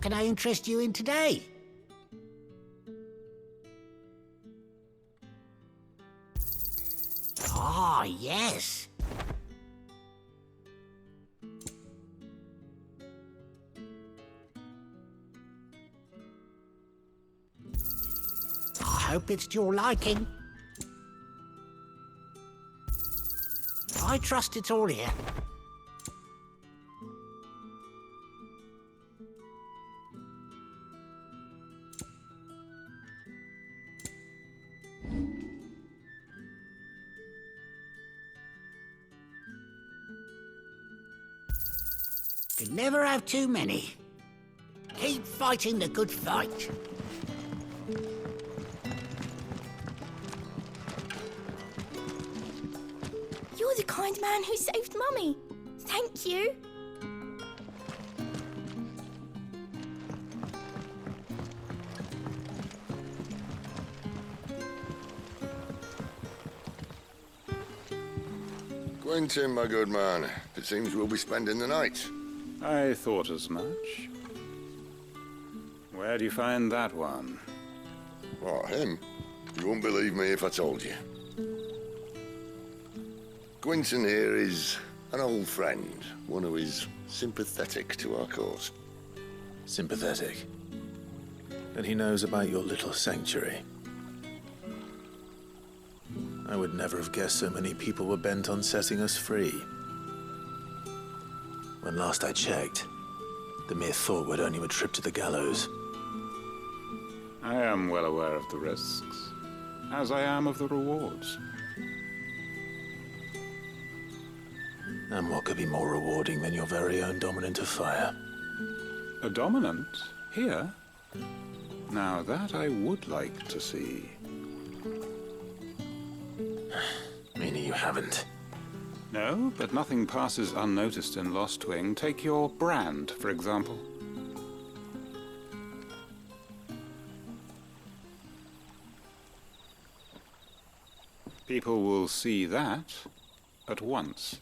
can I interest you in today? Ah, yes. I hope it's to your liking. I trust it's all here. Can never have too many. Keep fighting the good fight. You're the kind man who saved Mummy. Thank you. Quentin, my good man. It seems we'll be spending the night. I thought as much. Where do you find that one? What, him? You wouldn't believe me if I told you. Quentin here is an old friend, one who is sympathetic to our cause. Sympathetic? And he knows about your little sanctuary. I would never have guessed so many people were bent on setting us free. When last I checked, the mere thought would earn you a trip to the gallows. I am well aware of the risks, as I am of the rewards. And what could be more rewarding than your very own dominant of fire? A dominant? Here? Now that I would like to see. Meaning you haven't? No, but nothing passes unnoticed in Lost Wing. Take your brand, for example. People will see that at once.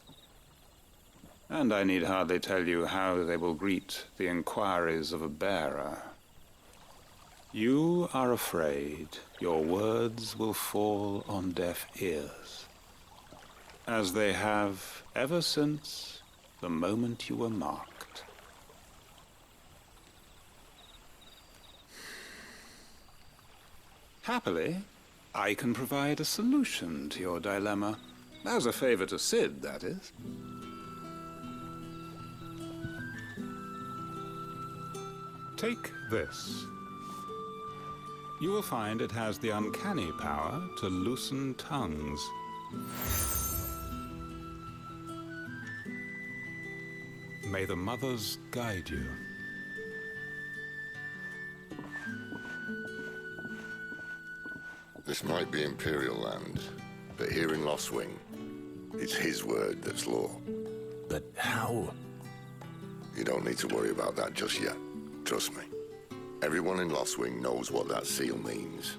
And I need hardly tell you how they will greet the inquiries of a bearer. You are afraid your words will fall on deaf ears, as they have ever since the moment you were marked. Happily, I can provide a solution to your dilemma. As a favor to Sid, that is. Take this. You will find it has the uncanny power to loosen tongues. May the mothers guide you. This might be Imperial land, but here in Lost Wing, it's his word that's law. But how? You don't need to worry about that just yet. Trust me. Everyone in Lost Wing knows what that seal means,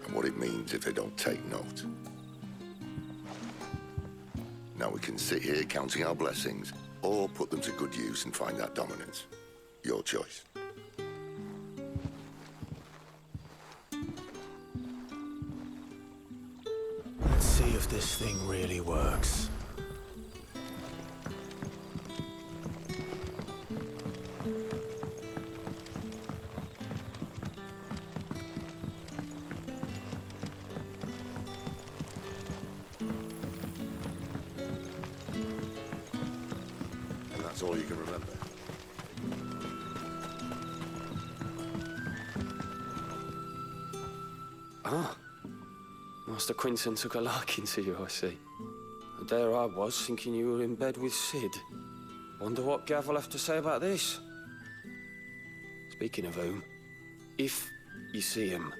and what it means if they don't take note. Now we can sit here counting our blessings, or put them to good use and find that dominance. Your choice. Let's see if this thing really works. And that's all you can remember. Ah. Master Quentin took a liking to you, I see. And there I was, thinking you were in bed with Sid. Wonder what Gav will have to say about this. Speaking of whom, if you see him,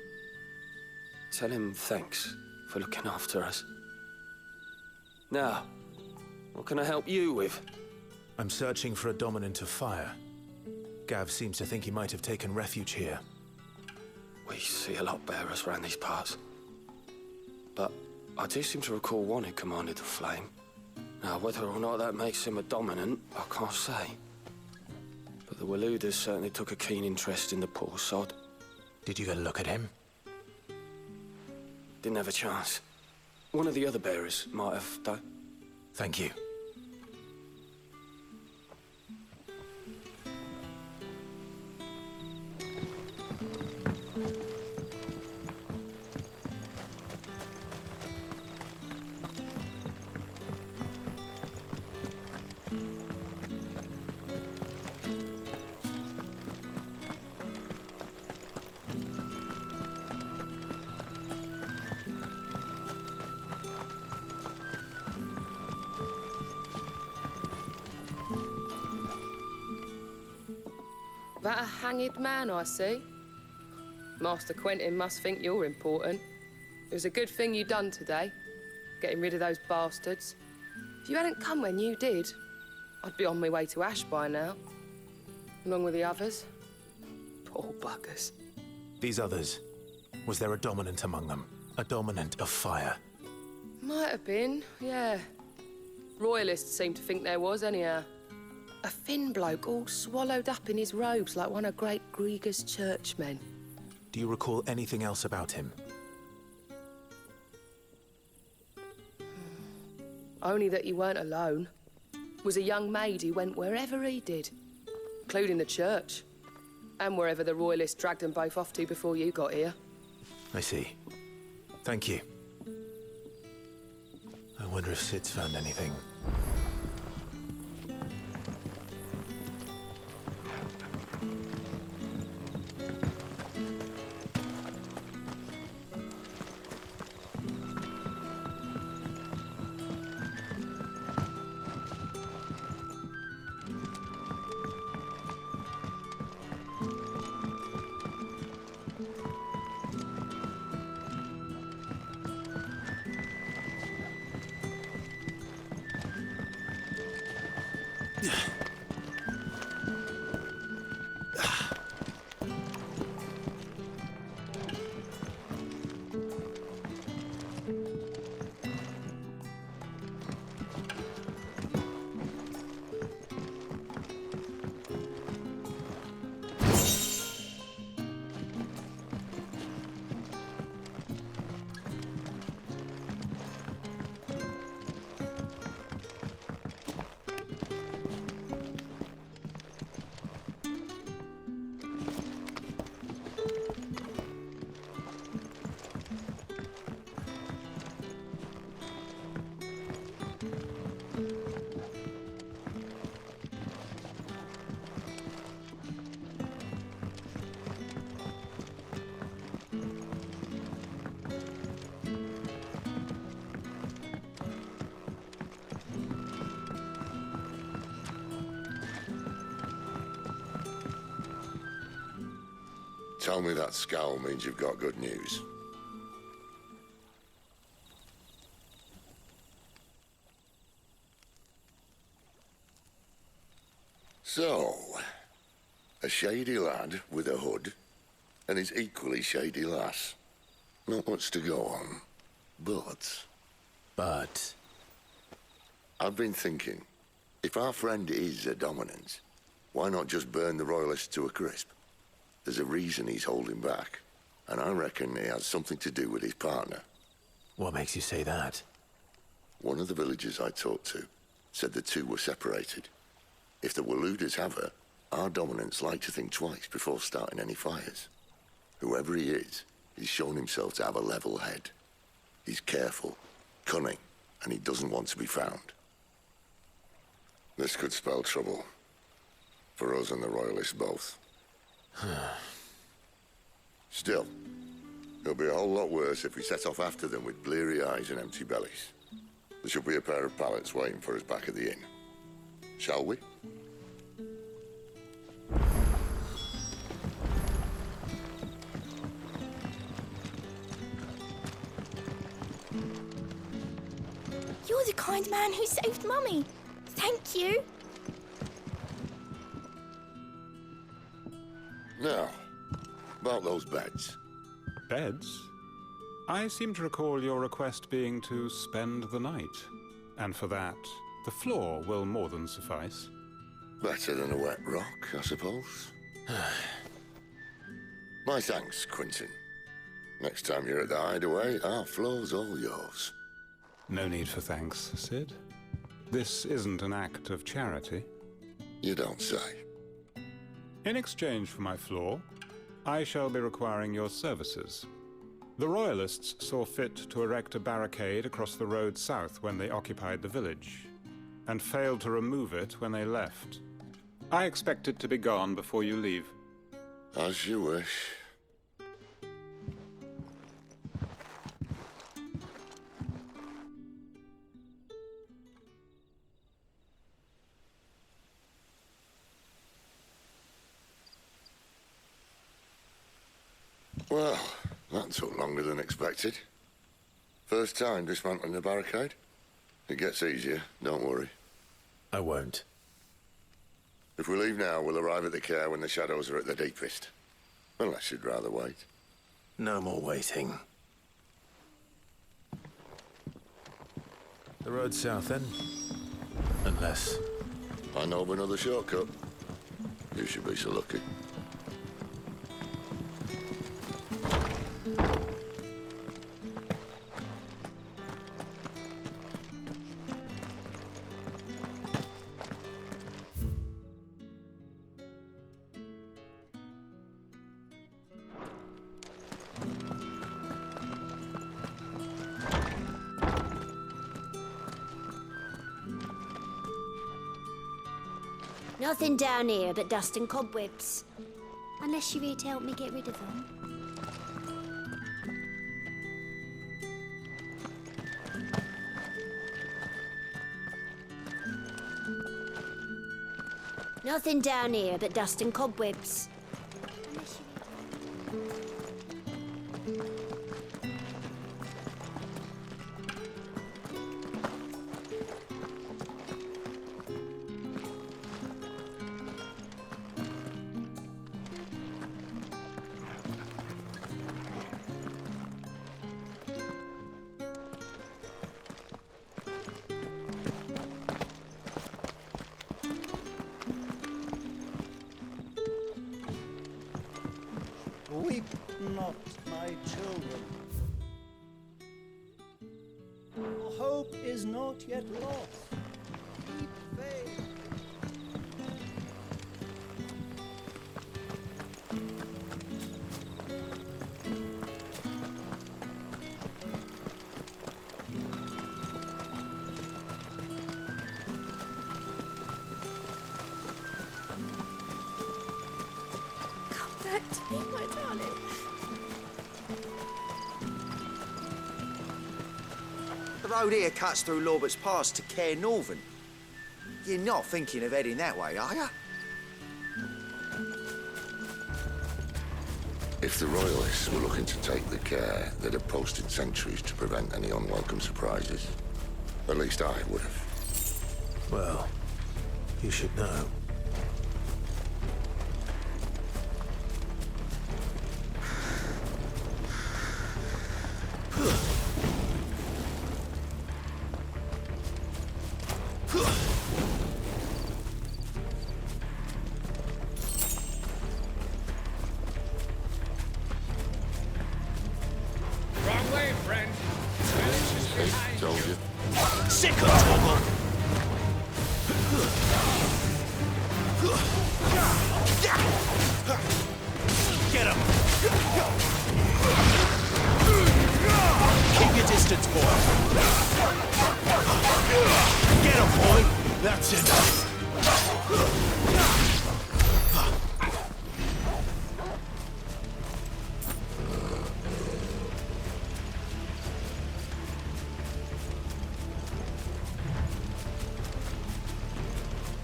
tell him thanks for looking after us. Now, what can I help you with? I'm searching for a dominant of fire. Gav seems to think he might have taken refuge here. We see a lot bearers around these parts. But I do seem to recall one who commanded the flame. Now, whether or not that makes him a dominant, I can't say. But The Waludas certainly took a keen interest in the poor sod. Did you get a look at him? Didn't have a chance. One of the other bearers might have done. Thank you. That a hanged man I see? Master Quentin must think you're important. It was a good thing you done today, getting rid of those bastards. If you hadn't come when you did, I'd be on my way to Ash by now, along with the others. Poor buggers. These others, was there a dominant among them? A dominant of fire? Might have been, yeah. Royalists seem to think there was, anyhow. A thin bloke all swallowed up in his robes like one of Great Gregor's churchmen. Do you recall anything else about him? Only that he weren't alone. Was a young maid who went wherever he did, including the church, and wherever the Royalists dragged them both off to before you got here. I see. Thank you. I wonder if Sid's found anything. Tell me that scowl means you've got good news. So, a shady lad with a hood, and his equally shady lass. Not much to go on, but... I've been thinking, if our friend is a dominant, why not just burn the Royalists to a crisp? There's a reason he's holding back, and I reckon it has something to do with his partner. What makes you say that? One of the villagers I talked to said the two were separated. If the Waludas have her, our dominants like to think twice before starting any fires. Whoever he is, he's shown himself to have a level head. He's careful, cunning, and he doesn't want to be found. This could spell trouble. For us and the Royalists both. Still, it'll be a whole lot worse if we set off after them with bleary eyes and empty bellies. There should be a pair of pallets waiting for us back at the inn. Shall we? You're the kind man who saved Mummy. Thank you. Now, about those beds. Beds? I seem to recall your request being to spend the night. And for that, the floor will more than suffice. Better than a wet rock, I suppose. My thanks, Quentin. Next time you're at the hideaway, our floor's all yours. No need for thanks, Sid. This isn't an act of charity. You don't say. In exchange for my floor, I shall be requiring your services. The Royalists saw fit to erect a barricade across the road south when they occupied the village, and failed to remove it when they left. I expect it to be gone before you leave. As you wish. Well, that took longer than expected. First time dismantling the barricade? It gets easier, don't worry. I won't. If we leave now, we'll arrive at the Quero when the shadows are at their deepest. Unless you'd rather wait. No more waiting. The road south, then? Unless... I know of another shortcut. You should be so lucky. Nothing down here but dust and cobwebs. Unless you're here to help me get rid of them. Nothing down here but dust and cobwebs. Unless you're... Weep not, my children. Your hope is not yet lost. Keep faith. Come back to me, my darling. The road here cuts through Lorbert's Pass to Care Northern. You're not thinking of heading that way, are you? If the Royalists were looking to take the Quero, they'd have posted sentries to prevent any unwelcome surprises. At least I would have. Well, you should know. Wrong way, friend. Village is behind Told you. you. Sick of trouble! Get him! Keep your distance, boy. Get him, boy. That's enough.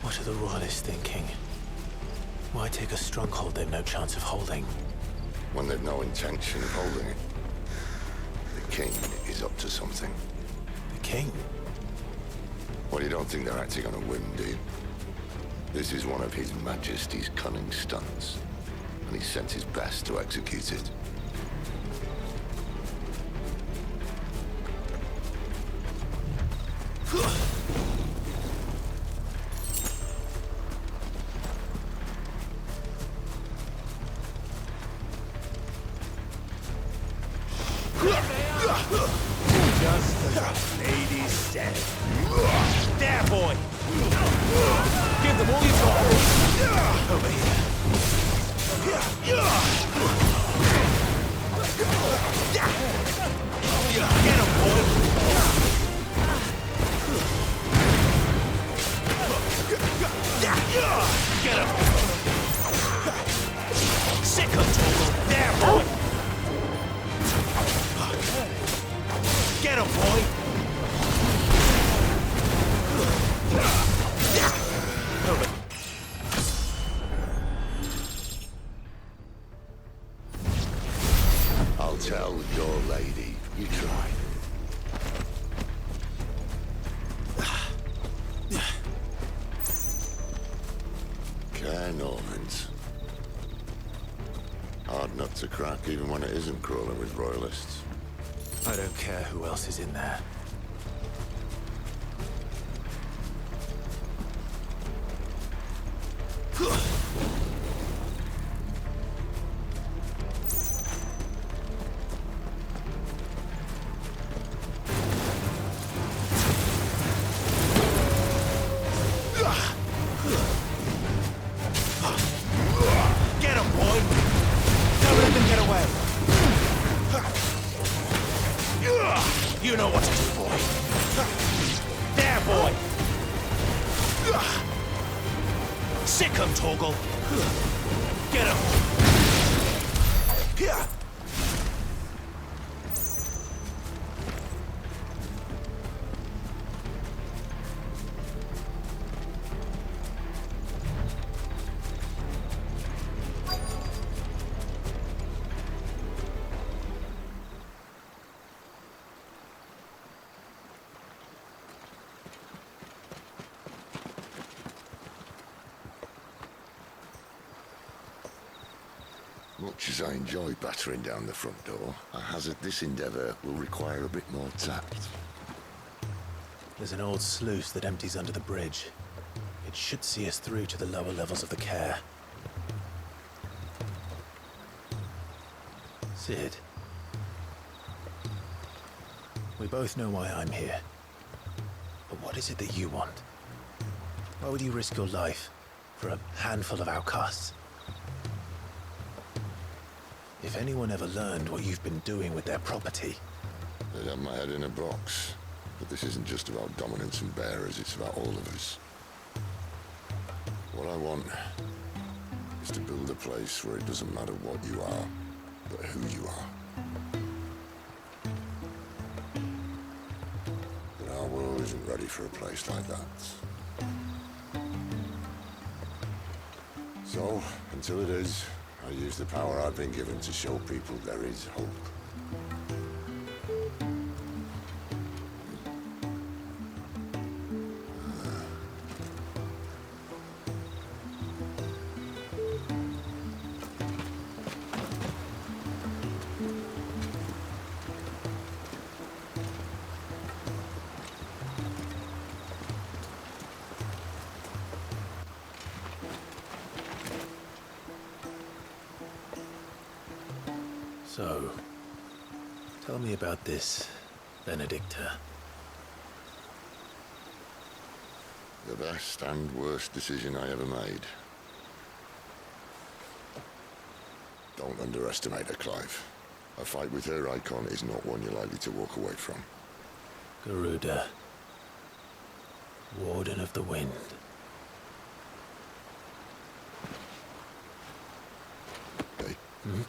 What are the Royalists thinking? Why take a stronghold they've no chance of holding? When they've no intention of holding it. The king is up to something. The king? Well, you don't think they're acting on a whim, do you? This is one of His Majesty's cunning stunts, and he sent his best to execute it. dead. There, boy! Give them all you got! Over here. Get him, boy! Get him! Sick him, Torgal! There, boy! Get him, boy! I'll tell your lady. You try. Care Normans. Hard nut to crack, even when it isn't crawling with royalists. I don't care who else is in there. Get him, boy! Don't let them get away! You know what to do, boy! There, boy! Sick him, Torgal! Get him! Here! Much as I enjoy battering down the front door, I hazard this endeavour will require a bit more tact. There's an old sluice that empties under the bridge. It should see us through to the lower levels of the Care. Sid. We both know why I'm here. But what is it that you want? Why would you risk your life for a handful of outcasts? If anyone ever learned what you've been doing with their property... They'd have my head in a box. But this isn't just about dominance and bearers, it's about all of us. What I want is to build a place where it doesn't matter what you are, but who you are. But our world isn't ready for a place like that. So, until it is, I use the power I've been given to show people there is hope. So, tell me about this, Benedicta. The best and worst decision I ever made. Don't underestimate her, Clive. A fight with her icon is not one you're likely to walk away from. Garuda. Warden of the Wind. Hey? Hmm?